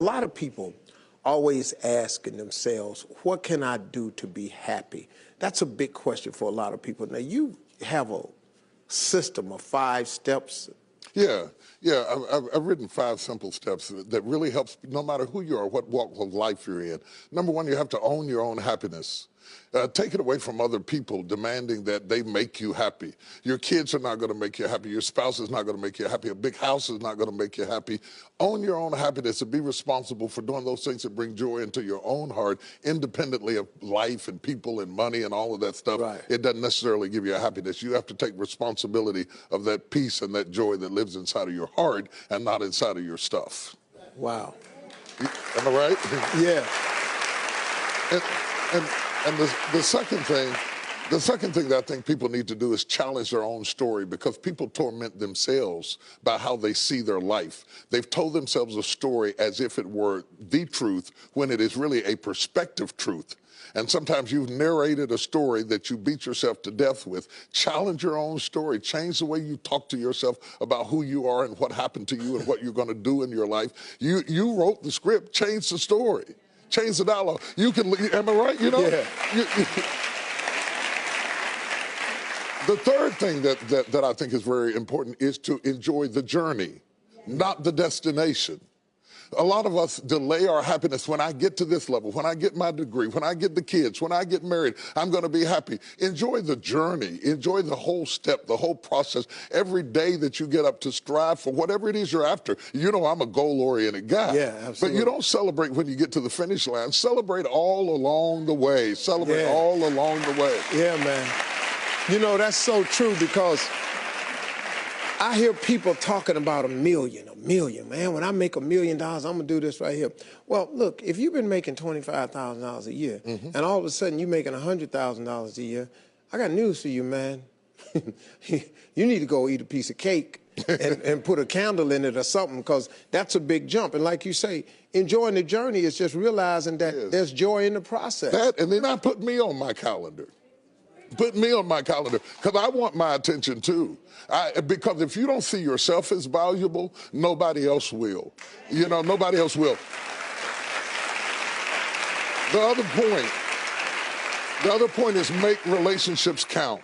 A lot of people always asking themselves, what can I do to be happy? That's a big question for a lot of people. Now, you have a system of 5 steps. Yeah. I've written 5 simple steps that really helps no matter who you are, what walk of life you're in. Number 1, you have to own your own happiness. Take it away from other people demanding that they make you happy. Your kids are not going to make you happy. Your spouse is not going to make you happy. A big house is not going to make you happy. Own your own happiness and be responsible for doing those things that bring joy into your own heart, independently of life and people and money and all of that stuff. Right. It doesn't necessarily give you a happiness. You have to take responsibility of that peace and that joy that lives inside of your heart and not inside of your stuff. Wow. Am I right? Yeah. And the second thing that I think people need to do is challenge their own story, because people torment themselves by how they see their life. They've told themselves a story as if it were the truth when it is really a perspective truth. And sometimes you've narrated a story that you beat yourself to death with. Challenge your own story. Change the way you talk to yourself about who you are and what happened to you and what you're going to do in your life. You wrote the script. Change the story. Change the dialogue. You can, am I right? You know? Yeah. The third thing that I think is very important is to enjoy the journey, not the destination. A lot of us delay our happiness. When I get to this level, when I get my degree, when I get the kids, when I get married, I'm going to be happy. Enjoy the journey. Enjoy the whole step, the whole process. Every day that you get up to strive for whatever it is you're after. You know, I'm a goal-oriented guy. Yeah, absolutely. But you don't celebrate when you get to the finish line. Celebrate all along the way. Celebrate all along the way. Yeah, man. You know, that's so true, because I hear people talking about a million, man. When I make $1 million, I'm going to do this right here. Well, look, if you've been making $25,000 a year, and all of a sudden you're making $100,000 a year, I got news for you, man. You need to go eat a piece of cake and put a candle in it or something, because that's a big jump. And like you say, enjoying the journey is just realizing that there's joy in the process. That, and then I put me on my calendar. Put me on my calendar, because I want my attention too. Because if you don't see yourself as valuable, nobody else will. You know, nobody else will. The other point is make relationships count.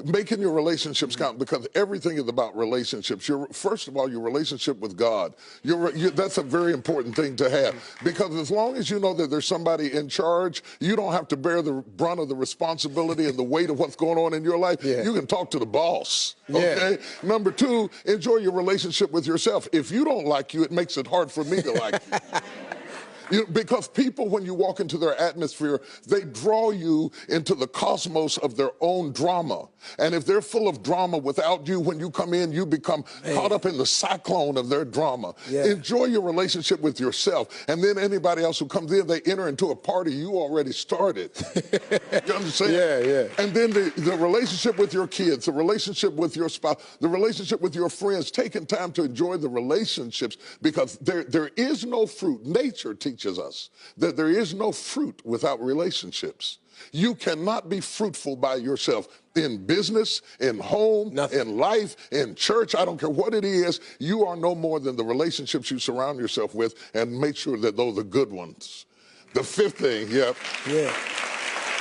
Making your relationships count, because everything is about relationships. First of all, your relationship with God. That's a very important thing to have, because as long as you know that there's somebody in charge, you don't have to bear the brunt of the responsibility and the weight of what's going on in your life. You can talk to the boss, okay? Number 2, enjoy your relationship with yourself. If you don't like you, it makes it hard for me to like you. Because people, when you walk into their atmosphere, they draw you into the cosmos of their own drama. And if they're full of drama without you, when you come in, you become caught up in the cyclone of their drama. Enjoy your relationship with yourself. And then anybody else who comes in, they enter into a party you already started. You understand? And then the relationship with your kids, the relationship with your spouse, the relationship with your friends, taking time to enjoy the relationships, because there is no fruit. Nature teaches us that there is no fruit without relationships. You cannot be fruitful by yourself in business, in home, in life, in church. I don't care what it is. You are no more than the relationships you surround yourself with, and make sure that those are good ones. The 5th thing,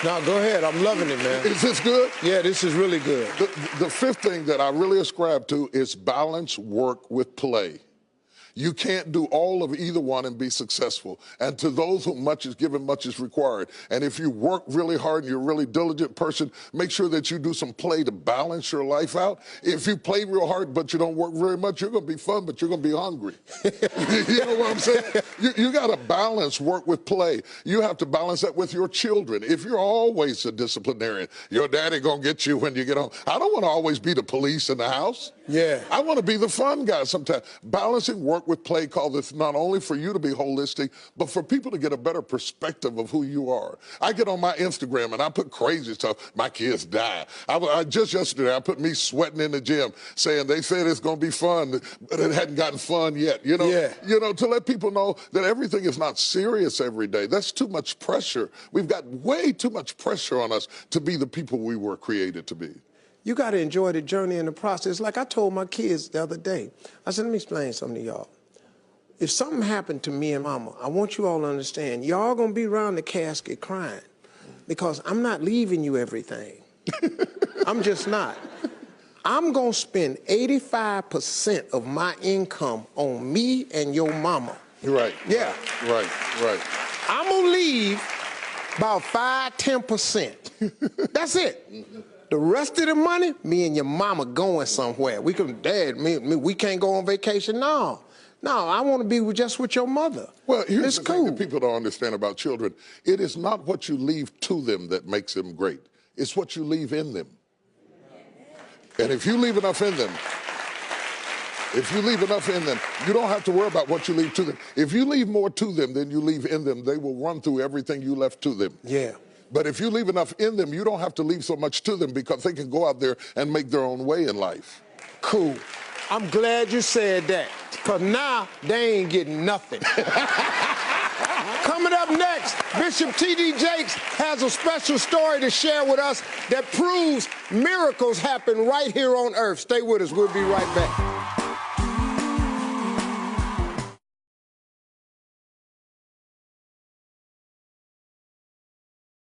Now, go ahead. I'm loving it, man. Is this good? Yeah, this is really good. The 5th thing that I really ascribe to is balance work with play. You can't do all of either one and be successful. And to those whom much is given, much is required. And if you work really hard and you're a really diligent person, make sure that you do some play to balance your life out. If you play real hard but you don't work very much, you're going to be fun, but you're going to be hungry. You know what I'm saying? You got to balance work with play. You have to balance that with your children. If you're always a disciplinarian, your daddy going to get you when you get home. I don't want to always be the police in the house. I want to be the fun guy sometimes. Balancing work with play, call this not only for you to be holistic, but for people to get a better perspective of who you are. I get on my Instagram and I put crazy stuff. My kids die. Just yesterday, I put me sweating in the gym, saying they said it's going to be fun, but it hadn't gotten fun yet. You know, to let people know that everything is not serious every day. That's too much pressure. We've got way too much pressure on us to be the people we were created to be. You got to enjoy the journey and the process. Like I told my kids the other day, I said, let me explain something to y'all. if something happened to me and Mama, I want you all to understand, y'all gonna be around the casket crying because I'm not leaving you everything. I'm just not. I'm gonna spend 85% of my income on me and your mama. Right. Yeah. Right. I'm gonna leave about 5–10%. That's it. The rest of the money, me and your mama going somewhere. We can, Dad, we can't go on vacation. No, I want to be just with your mother. Well, here's it's the cool. thing that people don't understand about children. It is not what you leave to them that makes them great. It's what you leave in them. And if you leave enough in them, you don't have to worry about what you leave to them. If you leave more to them than you leave in them, they will run through everything you left to them. Yeah. But if you leave enough in them, you don't have to leave so much to them because they can go out there and make their own way in life. Cool. I'm glad you said that, because now they ain't getting nothing. Coming up next, Bishop T.D. Jakes has a special story to share with us that proves miracles happen right here on earth. Stay with us. We'll be right back.